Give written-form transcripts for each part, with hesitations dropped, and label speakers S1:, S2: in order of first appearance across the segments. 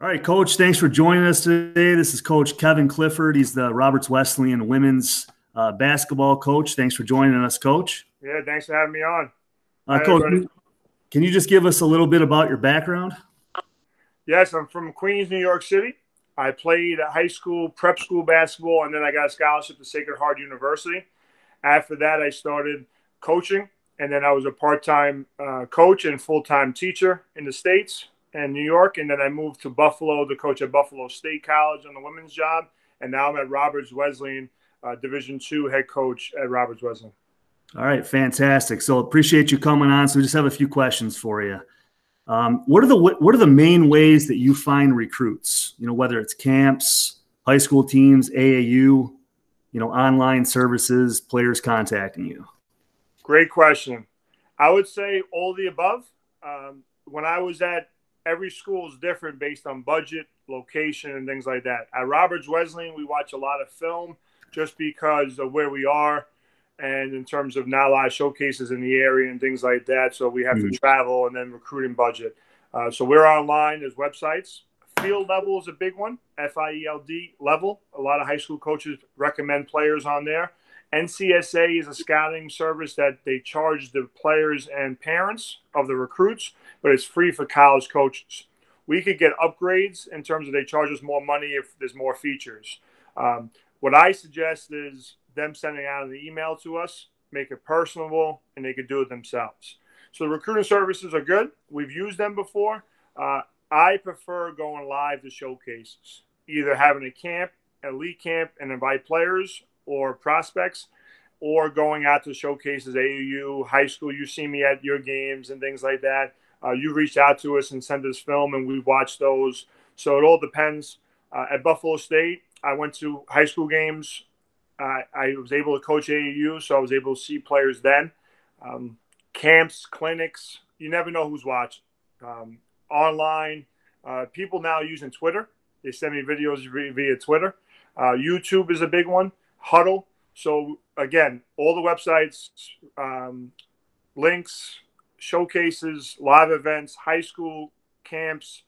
S1: All right, Coach, thanks for joining us today. This is Coach Kevin Clifford. He's the Roberts Wesleyan women's basketball coach. Thanks for joining us, Coach.
S2: Yeah, thanks for having me on. Hi,
S1: Coach,
S2: everybody.
S1: can you just give us a little bit about your background?
S2: Yes, I'm from Queens, New York City. I played high school, prep school basketball, and then I got a scholarship to Sacred Heart University. After that, I started coaching, and then I was a part-time coach and full-time teacher in the States and New York. And then I moved to Buffalo to coach at Buffalo State College on the women's job. And now I'm at Roberts Wesleyan, Division II head coach at Roberts Wesleyan.
S1: All right, fantastic. So appreciate you coming on. So we just have a few questions for you. What are the main ways that you find recruits? You know, whether it's camps, high school teams, AAU, online services, players contacting you.
S2: Great question. I would say all the above. When I was at every school is different based on budget, location, and things like that. At Roberts Wesleyan, we watch a lot of film just because of where we are. And in terms of not a lot of showcases in the area and things like that. So we have to travel and then recruiting budget. So we're online. There's websites. Field level is a big one, FIELD level. A lot of high school coaches recommend players on there. NCSA is a scouting service that they charge the players and parents of the recruits, but it's free for college coaches. We could get upgrades in terms of they charge us more money if there's more features. What I suggest is them sending out an email to us, make it personable, and they could do it themselves. So the recruiting services are good. We've used them before. I prefer going live to showcases, either having a camp, elite camp, and invite players or prospects, or going out to showcases, AAU, high school. You see me at your games and things like that. You reached out to us and sent us film, and we watched those. So it all depends. At Buffalo State, I went to high school games. I was able to coach AAU, so I was able to see players then. Camps, clinics, you never know who's watching. Online, people now using Twitter. They send me videos via Twitter. YouTube is a big one. Huddle. So, again, all the websites, links, showcases, live events, high school camps.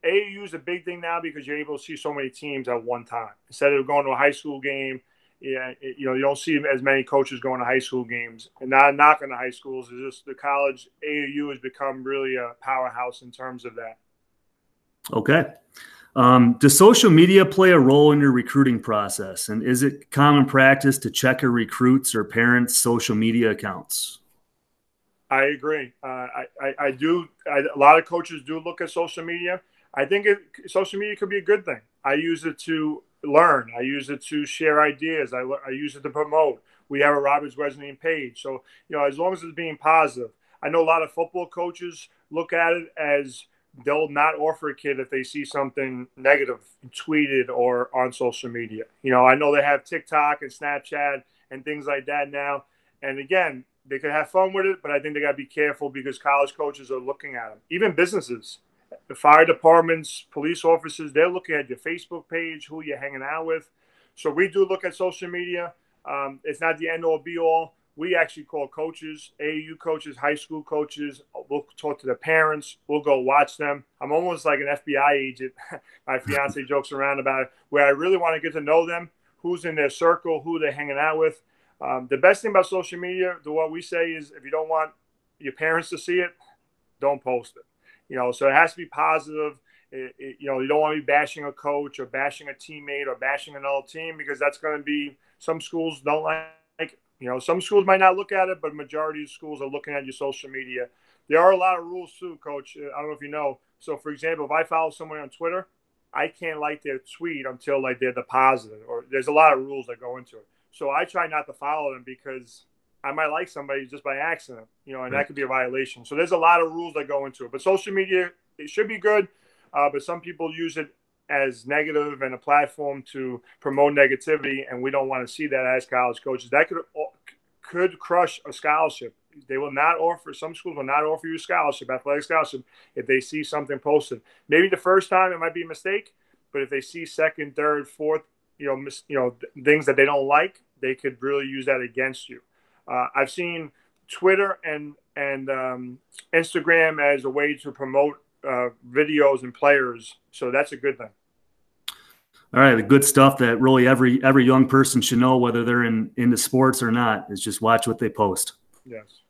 S2: AAU is a big thing now because you're able to see so many teams at one time. Instead of going to a high school game, you don't see as many coaches going to high school games. And not knocking the high schools. It's just the college AAU has become really a powerhouse in terms of that.
S1: Okay. Does social media play a role in your recruiting process? And is it common practice to check a recruit's or parents' social media accounts?
S2: I agree. I do. A lot of coaches do look at social media. I think social media could be a good thing. I use it to learn. I use it to share ideas. I use it to promote. We have a Roberts Wesleyan page. So, as long as it's being positive. I know a lot of football coaches look at it as they'll not offer a kid if they see something negative tweeted or on social media. I know they have TikTok and Snapchat and things like that now. And again, they could have fun with it, but I think they got to be careful because college coaches are looking at them. Even businesses, the fire departments, police officers, they're looking at your Facebook page, who you're hanging out with. So we do look at social media. It's not the end all be all. We actually call coaches, AAU coaches, high school coaches. We'll talk to the parents. We'll go watch them. I'm almost like an FBI agent. My fiance jokes around about it, where I really want to get to know them, who's in their circle, who they're hanging out with. The best thing about social media, what we say is if you don't want your parents to see it, don't post it. So it has to be positive. You don't want to be bashing a coach or bashing a teammate or bashing another team because that's going to be some schools don't like it. Some schools might not look at it, but majority of schools are looking at your social media. There are a lot of rules too, Coach. I don't know if you know. So, for example, if I follow someone on Twitter, I can't like their tweet until they're deposited. Or there's a lot of rules that go into it. So I try not to follow them because I might like somebody just by accident, and that could be a violation. So there's a lot of rules that go into it. But social media, it should be good, but some people use it as negative and a platform to promote negativity, and we don't want to see that as college coaches. That could crush a scholarship. They will not offer, some schools will not offer you a scholarship, athletic scholarship, if they see something posted. Maybe the first time it might be a mistake, but if they see second, third, fourth, things that they don't like, they could really use that against you. I've seen Twitter and Instagram as a way to promote videos and players. So that's a good thing.
S1: All right, the good stuff that really every young person should know, whether they're into sports or not, is just watch what they post.
S2: Yes.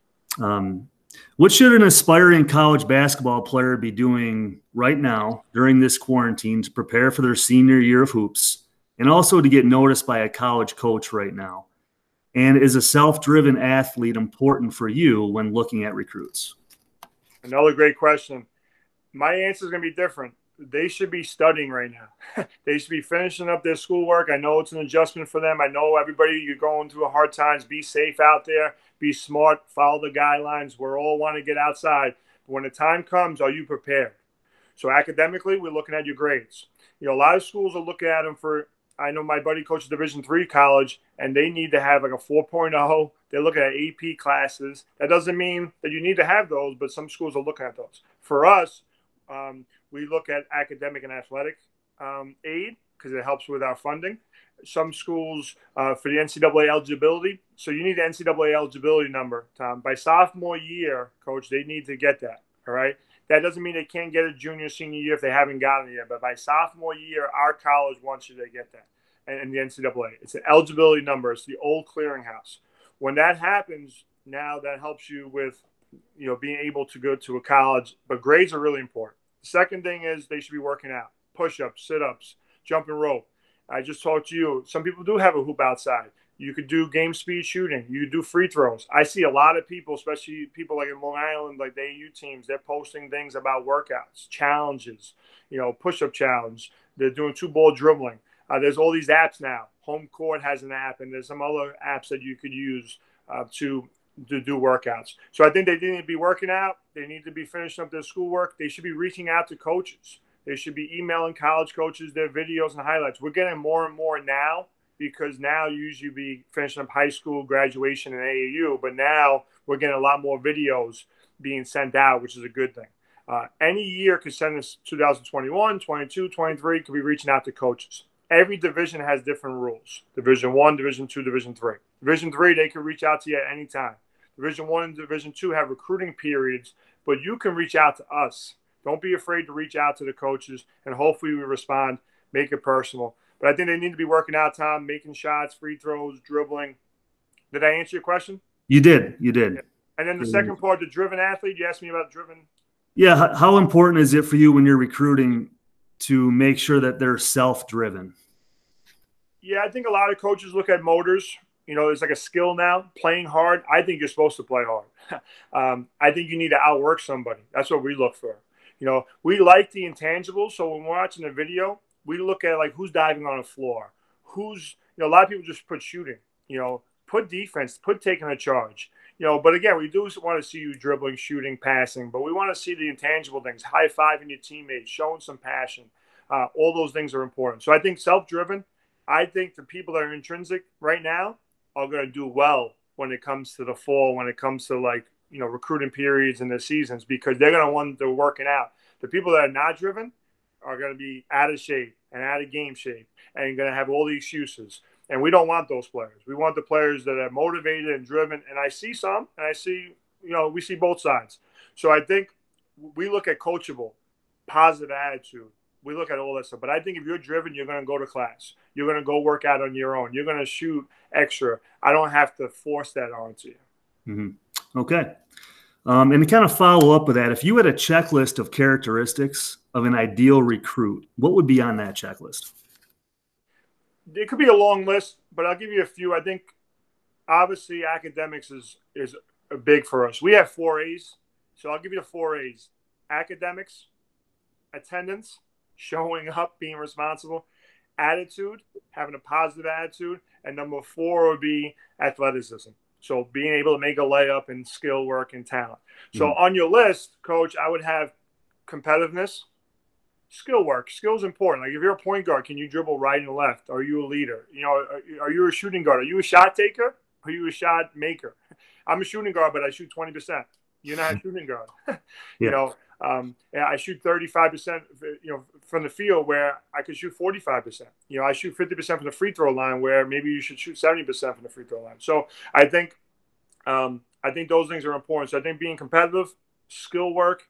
S1: What should an aspiring college basketball player be doing right now during this quarantine to prepare for their senior year of hoops, and also to get noticed by a college coach right now? And is a self-driven athlete important for you when looking at recruits?
S2: Another great question. My answer is going to be different. They should be studying right now. They should be finishing up their schoolwork. I know it's an adjustment for them. I know everybody, you're going through hard times. Be safe out there. Be smart. Follow the guidelines. We all want to get outside. But when the time comes, are you prepared? So academically, we're looking at your grades. A lot of schools are looking at them for, I know my buddy coaches Division III college, and they need to have like a 4.0. They're looking at AP classes. That doesn't mean that you need to have those, but some schools are looking at those. For us, we look at academic and athletic aid because it helps with our funding. Some schools for the NCAA eligibility. So you need the NCAA eligibility number, Tom. By sophomore year, Coach, they need to get that, all right? That doesn't mean they can't get it junior, senior year if they haven't gotten it yet. But by sophomore year, our college wants you to get that. And the NCAA. It's an eligibility number. It's the old clearinghouse. When that happens, now that helps you with being able to go to a college. But grades are really important. Second thing is they should be working out. Push-ups, sit-ups, jumping rope. I just talked to you. Some people do have a hoop outside. You could do game speed shooting. You could do free throws. I see a lot of people, especially people like in Long Island, like the AU teams, they're posting things about workouts, challenges, push-up challenge. They're doing 2-ball dribbling. There's all these apps now. Home Court has an app, and there's some other apps that you could use to do workouts. So I think they need to be working out. They need to be finishing up their schoolwork. They should be reaching out to coaches. They should be emailing college coaches their videos and highlights. We're getting more and more now because now you usually be finishing up high school, graduation, and AAU, but now we're getting a lot more videos being sent out, which is a good thing. Any year could send us 2021, 22, 23, could be reaching out to coaches. Every division has different rules. Division 1, Division 2, Division 3. Division 3, they can reach out to you at any time. Division 1 and Division 2 have recruiting periods, but you can reach out to us. Don't be afraid to reach out to the coaches, and hopefully we respond, make it personal. But I think they need to be working out, Tom, making shots, free throws, dribbling. Did I answer your question?
S1: You did. You did.
S2: Yeah. And then the second part, the driven athlete, you asked me about driven.
S1: Yeah. How important is it for you when you're recruiting to make sure that they're self-driven?
S2: Yeah, I think a lot of coaches look at motors. There's like a skill now, playing hard. I think you're supposed to play hard. I think you need to outwork somebody. That's what we look for. We like the intangibles. So when we're watching a video, we look at like who's diving on the floor, a lot of people just put shooting, put defense, put taking a charge, but again, we do want to see you dribbling, shooting, passing, but we want to see the intangible things, high-fiving your teammates, showing some passion. All those things are important. So I think self-driven, I think the people that are intrinsic right now are going to do well when it comes to the fall, when it comes to recruiting periods and the seasons, because they're going to want to working out. The people that are not driven are going to be out of shape and out of game shape and going to have all the excuses. And we don't want those players. We want the players that are motivated and driven. And I see some, and I see, we see both sides. So I think we look at coachable, positive attitude. We look at all that stuff. But I think if you're driven, you're going to go to class. You're going to go work out on your own. You're going to shoot extra. I don't have to force that onto you.
S1: Mm-hmm. Okay. And to kind of follow up with that, if you had a checklist of characteristics of an ideal recruit, what would be on that checklist?
S2: It could be a long list, but I'll give you a few. I think obviously academics is big for us. We have 4 A's, so I'll give you the 4 A's. Academics, attendance, showing up, being responsible, attitude, having a positive attitude, and number 4 would be athleticism. So being able to make a layup and skill work and talent. So on your list, Coach, I would have competitiveness, skill work. Skill is important. Like if you're a point guard, can you dribble right and left? Are you a leader? Are you a shooting guard? Are you a shot taker? Are you a shot maker? I'm a shooting guard, but I shoot 20%. You're not a shooting guard. I shoot 35%, from the field where I could shoot 45%. I shoot 50% from the free throw line where maybe you should shoot 70% from the free throw line. So I think those things are important. So I think being competitive, skill work,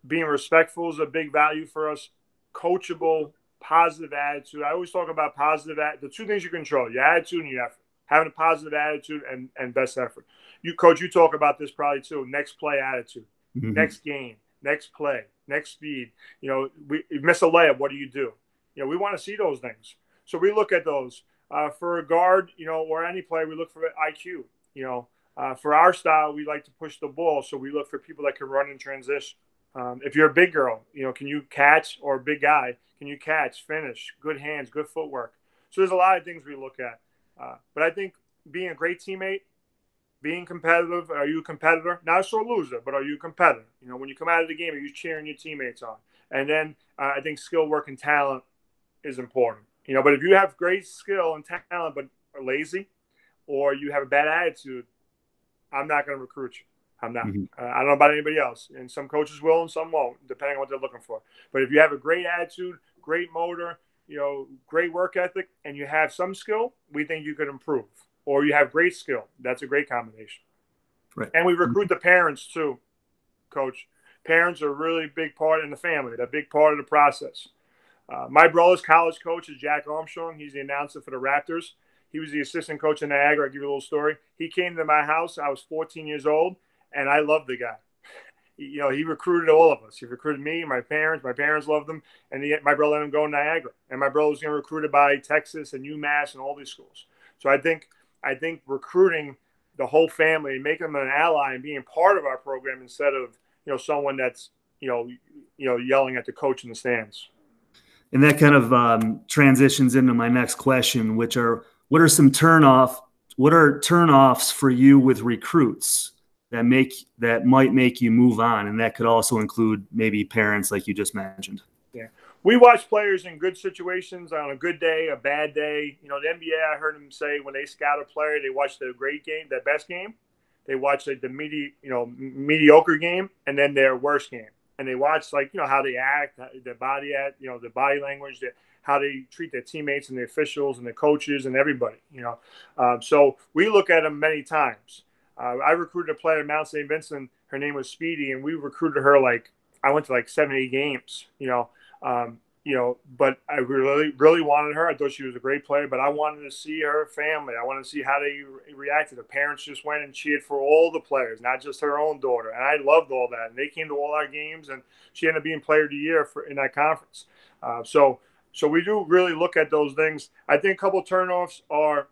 S2: being respectful is a big value for us. Coachable, positive attitude. I always talk about positive the two things you control: your attitude and your effort. Having a positive attitude and best effort. You, coach, you talk about this probably too. Next play attitude, next game, next play, next speed. You miss a layup. What do? We want to see those things. So we look at those for a guard, or any play. We look for IQ. For our style, we like to push the ball, so we look for people that can run in transition. If you're a big girl, can you catch? Or a big guy, can you catch, finish, good hands, good footwork? So there's a lot of things we look at. But I think being a great teammate, being competitive. Are you a competitor? Not a sore loser, but are you a competitor? When you come out of the game, are you cheering your teammates on? And then I think skill, work, and talent is important. But if you have great skill and talent but are lazy, or you have a bad attitude, I'm not going to recruit you. I'm not. I don't know about anybody else. And some coaches will and some won't, depending on what they're looking for. But if you have a great attitude, great motor, great work ethic, and you have some skill, we think you could improve. Or you have great skill. That's a great combination.
S1: Right.
S2: And we recruit the parents too, Coach. Parents are a really big part in the family. They're a big part of the process. My brother's college coach is Jack Armstrong. He's the announcer for the Raptors. He was the assistant coach in Niagara. I'll give you a little story. He came to my house. I was 14 years old, and I loved the guy. He recruited all of us. He recruited me, my parents. My parents loved him, and my brother let him go to Niagara. And my brother was getting recruited by Texas and UMass and all these schools. So I think recruiting the whole family and making them an ally and being part of our program instead of someone that's yelling at the coach in the stands.
S1: And that kind of transitions into my next question, which are what are turnoffs for you with recruits that might make you move on, and that could also include maybe parents, like you just mentioned.
S2: Yeah, we watch players in good situations on a good day, a bad day. The NBA, I heard them say when they scout a player, they watch the great game, their best game. They watch the mediocre game, and then their worst game. And they watch how they act, their body the body language, how they treat their teammates and the officials and the coaches and everybody. So we look at them many times. I recruited a player at Mount St. Vincent. Her name was Speedy, and we recruited her I went to 7, 8 games. But I really, really wanted her. I thought she was a great player, but I wanted to see her family. I wanted to see how they reacted. The parents just went and cheered for all the players, not just her own daughter. And I loved all that. And they came to all our games, and she ended up being Player of the Year in that conference. So we do really look at those things. I think a couple of turnoffs are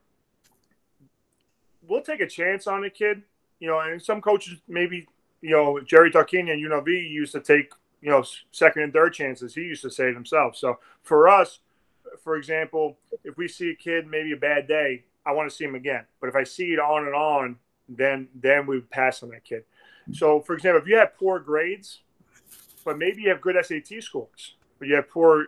S2: we'll take a chance on a kid, and some coaches maybe, Jerry Tarquini and UNLV used to take second and third chances. He used to say it himself. So for us, for example, if we see a kid, maybe a bad day, I want to see him again. But if I see it on and on, then we pass on that kid. So for example, if you have poor grades, but maybe you have good SAT scores, but you have poor,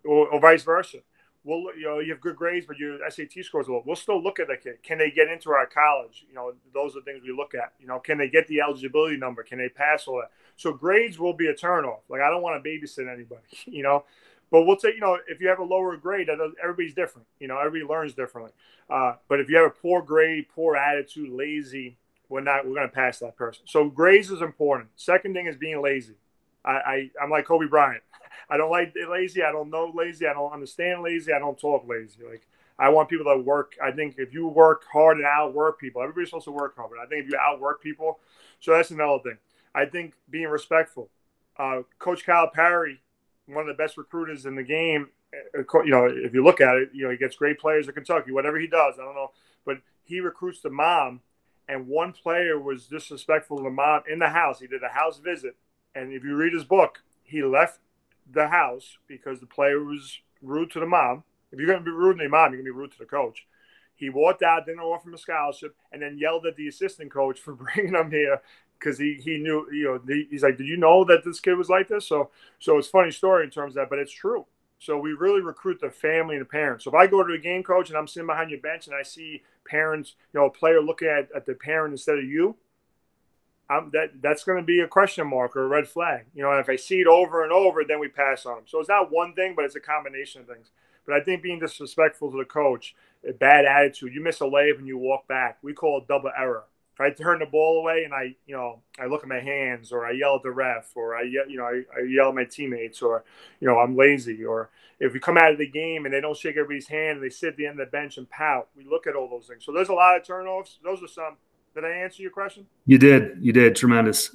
S2: or vice versa. Well, you have good grades, but your SAT scores are low. We'll still look at that kid. Can they get into our college? Those are the things we look at. Can they get the eligibility number? Can they pass all that? So grades will be a turnoff. I don't want to babysit anybody, But we'll take, if you have a lower grade, everybody's different. Everybody learns differently. But if you have a poor grade, poor attitude, lazy, we're going to pass that person. So grades is important. Second thing is being lazy. I'm like Kobe Bryant. I don't like lazy. I don't know lazy. I don't understand lazy. I don't talk lazy. I want people that work. I think if you work hard and outwork people, everybody's supposed to work hard. But I think if you outwork people, so that's another thing. I think being respectful. Coach Calipari, one of the best recruiters in the game. If you look at it, he gets great players at Kentucky. Whatever he does, I don't know, but he recruits the mom. And one player was disrespectful to the mom in the house. He did a house visit, and if you read his book, he left the house because the player was rude to the mom. If you're going to be rude to the mom, you're going to be rude to the coach. He walked out, didn't offer him a scholarship, and then yelled at the assistant coach for bringing him here because he knew, he's like, did you know that this kid was like this? So it's a funny story in terms of that, but it's true. So we really recruit the family and the parents. So if I go to a game, coach, and I'm sitting behind your bench and I see parents, a player looking at the parent instead of you, that's going to be a question mark or a red flag. And if I see it over and over, then we pass on them. So it's not one thing, but it's a combination of things. But I think being disrespectful to the coach, a bad attitude, you miss a layup and you walk back, we call it double error. if I turn the ball away and I look at my hands, or I yell at the ref, or I yell at my teammates, or, I'm lazy, or if we come out of the game and they don't shake everybody's hand and they sit at the end of the bench and pout, we look at all those things. So there's a lot of turnovers. Those are some. Did I answer your question?
S1: You did. Tremendous.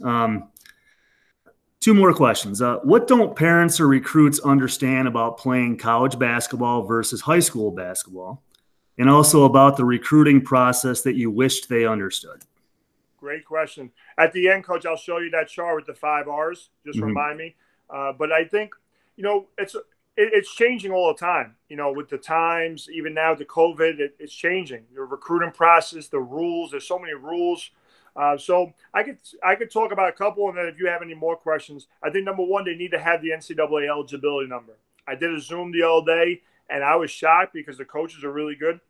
S1: Two more questions. What don't parents or recruits understand about playing college basketball versus high school basketball? And also about the recruiting process that you wished they understood?
S2: Great question. At the end, Coach, I'll show you that chart with the 5 R's. Just remind me. But I think, it's changing all the time. With the times, even now, the COVID, it's changing. The recruiting process, the rules. There's so many rules. So I could talk about a couple, and then if you have any more questions, I think number one, they need to have the NCAA eligibility number. I did a Zoom the other day, and I was shocked because the coaches are really good.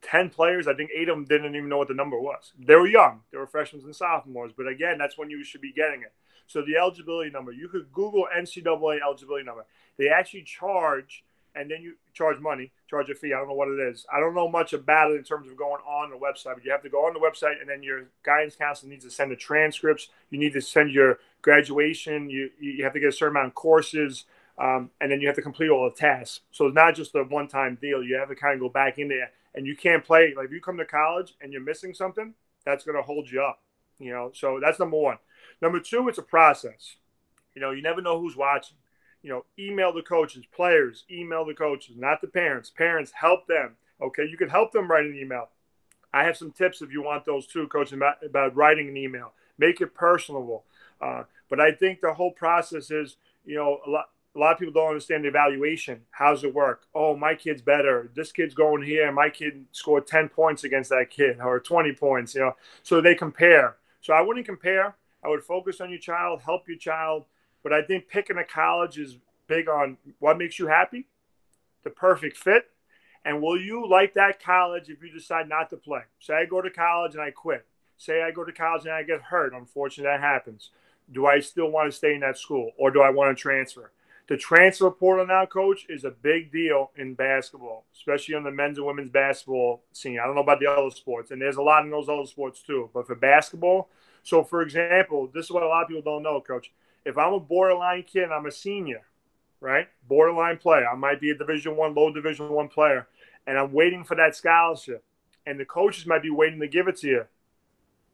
S2: 10 players, I think 8 of them didn't even know what the number was. They were young. They were freshmen and sophomores. But again, that's when you should be getting it. So the eligibility number, you could Google NCAA eligibility number. They actually charge, and then you charge money, charge a fee. I don't know what it is. I don't know much about it in terms of going on the website, but you have to go on the website, and then your guidance counselor needs to send the transcripts. You need to send your graduation. You have to get a certain amount of courses, and then you have to complete all the tasks. So it's not just a one-time deal. You have to kind of go back in there. And you can't play. Like, if you come to college and you're missing something, that's going to hold you up. So that's number one. Number two, it's a process. You never know who's watching. Email the coaches, players, email the coaches, not the parents. Parents, help them. Okay, you can help them write an email. I have some tips if you want those too, Coach, about writing an email. Make it personable. But I think the whole process is, a lot of people don't understand the evaluation. How's it work? Oh, my kid's better. This kid's going here, and my kid scored 10 points against that kid, or 20 points, So they compare. So I wouldn't compare. I would focus on your child, help your child. But I think picking a college is big on what makes you happy, the perfect fit, and will you like that college if you decide not to play? Say I go to college and I quit. Say I go to college and I get hurt. Unfortunately, that happens. Do I still want to stay in that school, or do I want to transfer? The transfer portal now, Coach, is a big deal in basketball, especially on the men's and women's basketball scene. I don't know about the other sports, and there's a lot in those other sports too. But for basketball, so for example, this is what a lot of people don't know, Coach. If I'm a borderline kid and I'm a senior, right, borderline player, I might be a Division I, low Division I player, and I'm waiting for that scholarship, and the coaches might be waiting to give it to you.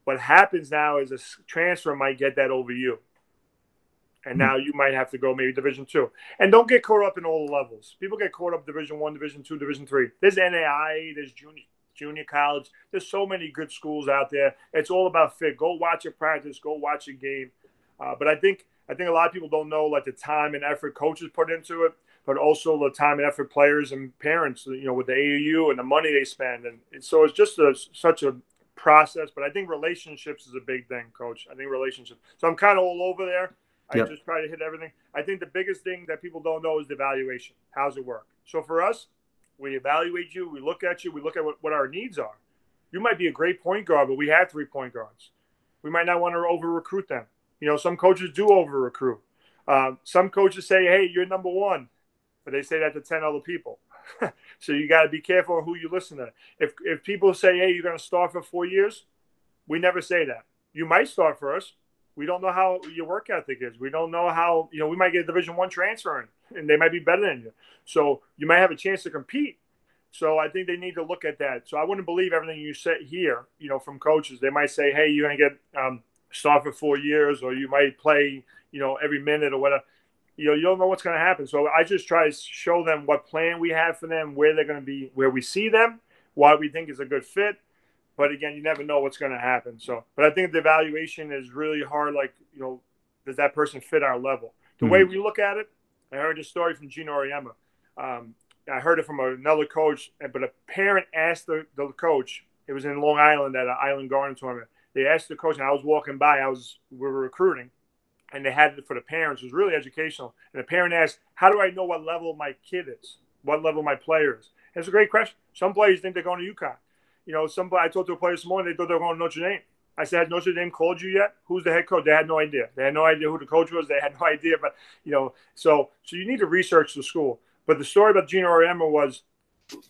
S2: What happens now is a transfer might get that over you. And now you might have to go maybe Division II. And don't get caught up in all the levels. People get caught up Division I, Division II, Division III. There's NAIA, there's junior college. There's so many good schools out there. It's all about fit. Go watch a practice. Go watch a game. But I think a lot of people don't know, like, the time and effort coaches put into it, but also the time and effort players and parents, with the AAU and the money they spend. And so it's just such a process. But I think relationships is a big thing, Coach. I think relationships. So I'm kind of all over there. I just try to hit everything. I think the biggest thing that people don't know is the evaluation. How's it work? So for us, we evaluate you. We look at you. We look at what our needs are. You might be a great point guard, but we have 3 point guards. We might not want to over-recruit them. Some coaches do over-recruit. Some coaches say, hey, you're number one. But they say that to 10 other people. So you got to be careful who you listen to. If people say, hey, you're going to start for 4 years, we never say that. You might start for us. We don't know how your work ethic is. We don't know how, we might get a Division I transfer in, and they might be better than you. So you might have a chance to compete. So I think they need to look at that. So I wouldn't believe everything you say here, from coaches. They might say, hey, you're going to get start for 4 years, or you might play, every minute or whatever. You don't know what's going to happen. So I just try to show them what plan we have for them, where they're going to be, where we see them, why we think is a good fit. But again, you never know what's going to happen. So, but I think the evaluation is really hard. Like, does that person fit our level? The way we look at it, I heard a story from Gino Auriemma. I heard it from another coach, but a parent asked the coach. It was in Long Island at an Island Garden tournament. They asked the coach, and I was walking by. We were recruiting, and they had it for the parents. It was really educational. And the parent asked, "How do I know what level my kid is? What level my player is?" And it's a great question. Some players think they're going to UConn. I talked to a player this morning, they thought they were going to Notre Dame. I said, has Notre Dame called you yet? Who's the head coach? They had no idea. They had no idea who the coach was. They had no idea. But, so you need to research the school. But the story about Gino Auriemma was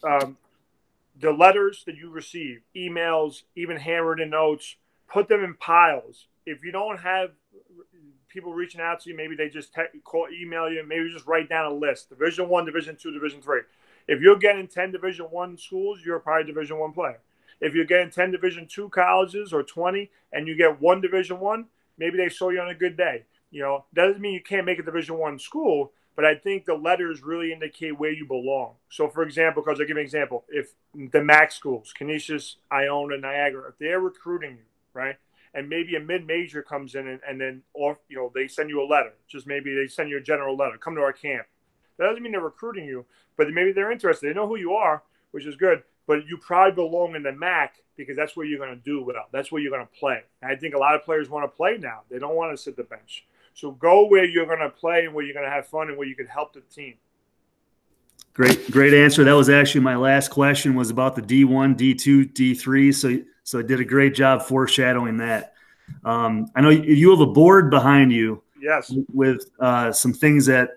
S2: the letters that you receive, emails, even handwritten notes, put them in piles. If you don't have people reaching out to you, maybe they just email you, maybe just write down a list: Division I, Division II, Division III. If you're getting 10 Division I schools, you're probably a Division I player. If you're getting 10 Division II colleges or 20 and you get one Division I, maybe they saw you on a good day. That doesn't mean you can't make a Division I school, but I think the letters really indicate where you belong. So, for example, because I'll give you an example, if the MAC schools, Canisius, Iona, Niagara, if they're recruiting you, right, and maybe a mid-major comes in and then they send you a letter, just maybe they send you a general letter, come to our camp. That doesn't mean they're recruiting you, but maybe they're interested. They know who you are, which is good, but you probably belong in the MAC because that's where you're going to do well. That's where you're going to play. And I think a lot of players want to play now. They don't want to sit the bench. So go where you're going to play and where you're going to have fun and where you can help the team.
S1: Great answer. That was actually my last question, was about the D1, D2, D3. So I did a great job foreshadowing that. I know you have a board behind you.
S2: Yes.
S1: With some things that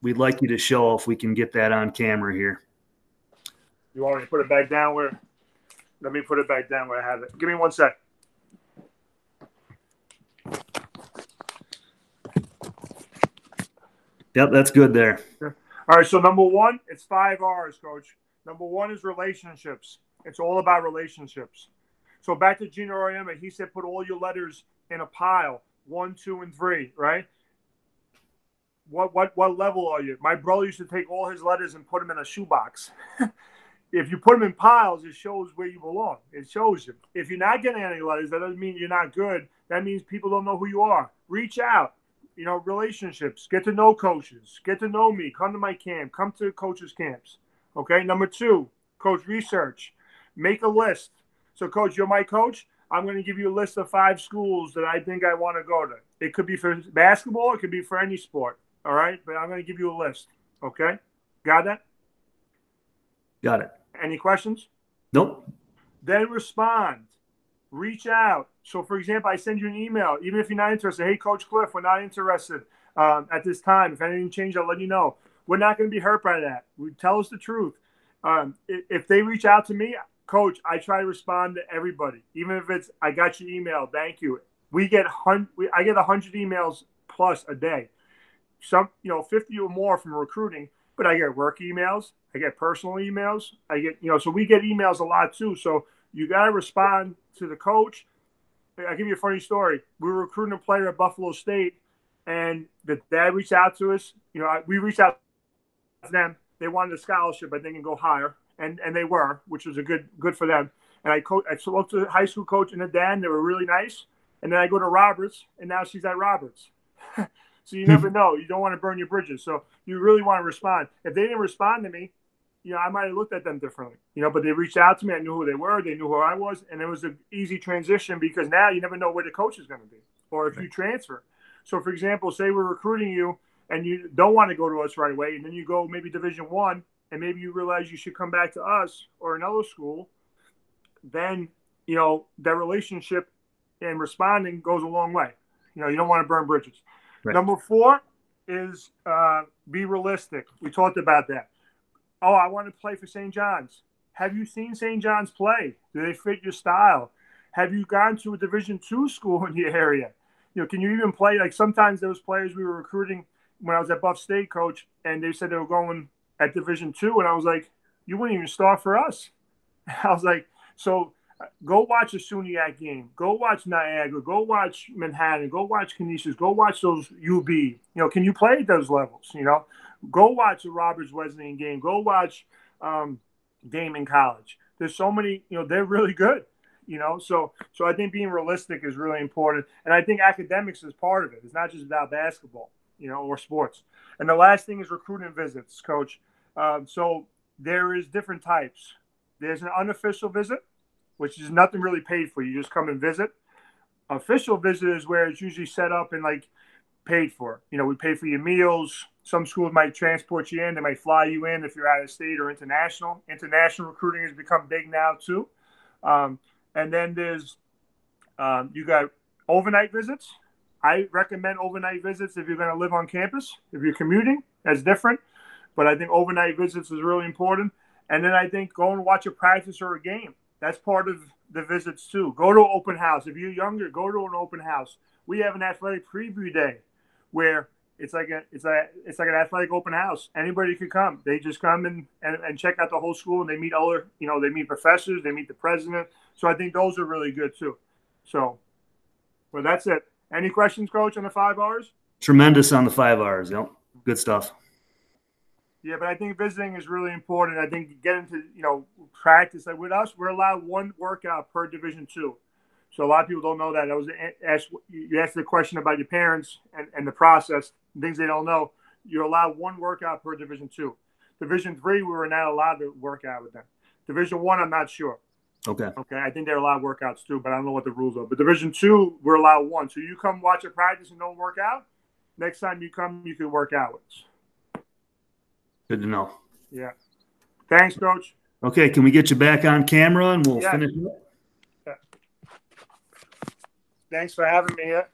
S1: we'd like you to show, if we can get that on camera here.
S2: You want me to put it back down where? Let me put it back down where I have it. Give me 1 sec.
S1: Yep, that's good there.
S2: All right, so number one, it's 5 R's, Coach. Number one is relationships. It's all about relationships. So back to Gino Auriemma, he said put all your letters in a pile, 1, 2, and 3, right? What level are you? My brother used to take all his letters and put them in a shoebox. If you put them in piles, it shows where you belong. It shows you. If you're not getting any letters, that doesn't mean you're not good. That means people don't know who you are. Reach out. Relationships. Get to know coaches. Get to know me. Come to my camp. Come to coaches' camps. Okay? Number 2, coach, research. Make a list. So, Coach, you're my coach. I'm going to give you a list of 5 schools that I think I want to go to. It could be for basketball. It could be for any sport. All right? But I'm going to give you a list. Okay? Got that?
S1: Got it.
S2: Any questions?
S1: Nope.
S2: Then respond. Reach out. So, for example, I send you an email. Even if you're not interested, hey, Coach Cliff, we're not interested at this time. If anything changes, I'll let you know. We're not going to be hurt by that. Tell us the truth. If they reach out to me, Coach, I try to respond to everybody. Even if it's, I got your email, thank you. I get 100 emails plus a day. 50 or more from recruiting, but I get work emails. I get personal emails. So we get emails a lot too. So you got to respond to the coach. I'll give you a funny story. We were recruiting a player at Buffalo State, and the dad reached out to us. We reached out to them. They wanted a scholarship, but they can go higher, and they were, which was good for them. And I spoke to the high school coach and the dad, and they were really nice. And then I go to Roberts, and now she's at Roberts. So you never know. You don't want to burn your bridges. So you really want to respond. If they didn't respond to me, I might have looked at them differently. But they reached out to me. I knew who they were. They knew who I was. And it was an easy transition because now you never know where the coach is going to be or if you transfer. So, for example, say we're recruiting you and you don't want to go to us right away. And then you go maybe Division I and maybe you realize you should come back to us or another school. Then, that relationship and responding goes a long way. You don't want to burn bridges. Right. Number 4 is be realistic. We talked about that. Oh, I want to play for St. John's. Have you seen St. John's play? Do they fit your style? Have you gone to a Division II school in your area? Can you even play? Like sometimes those players we were recruiting when I was at Buff State, Coach, and they said they were going at Division II, and I was like, you wouldn't even start for us. I was like, so go watch a SUNYAC game. Go watch Niagara. Go watch Manhattan. Go watch Canisius. Go watch those UB. Can you play at those levels? Go watch a Roberts Wesleyan game. Go watch Damon College. There's so many, they're really good, So I think being realistic is really important. And I think academics is part of it. It's not just about basketball, or sports. And the last thing is recruiting visits, Coach. So there is different types. There's an unofficial visit, which is nothing really paid for. You just come and visit. Official visit is where it's usually set up and paid for. We pay for your meals. Some schools might transport you in. They might fly you in if you're out of state or international. International recruiting has become big now too. And then there's you got overnight visits. I recommend overnight visits if you're going to live on campus. If you're commuting, that's different. But I think overnight visits is really important. And then I think go and watch a practice or a game. That's part of the visits too. Go to an open house. If you're younger, go to an open house. We have an athletic preview day where it's like an athletic open house. Anybody could come. They just come and check out the whole school, and they meet other, they meet professors, they meet the president. So I think those are really good too. So, well, that's it. Any questions, Coach, on the 5 R's?
S1: Tremendous on the 5 R's. Yep. Good stuff.
S2: Yeah, but I think visiting is really important. I think getting to, practice. Like with us, we're allowed 1 workout per Division II. So a lot of people don't know that. You asked the question about your parents and the process, things they don't know. You're allowed 1 workout per Division II. Division III, we were not allowed to work out with them. Division I, I'm not sure.
S1: Okay.
S2: I think they're allowed workouts too, but I don't know what the rules are. But Division II, we're allowed 1. So you come watch a practice and don't work out. Next time you come, you can work out with us.
S1: Good to know.
S2: Yeah. Thanks, Coach.
S1: Okay, can we get you back on camera and we'll finish it?
S2: Yeah. Thanks for having me here.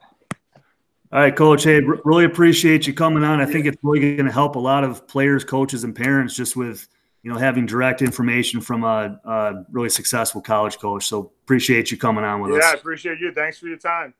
S1: All right, Coach. Hey, really appreciate you coming on. I think it's really going to help a lot of players, coaches, and parents just with, having direct information from a really successful college coach. So appreciate you coming on with us.
S2: Yeah, I appreciate you. Thanks for your time.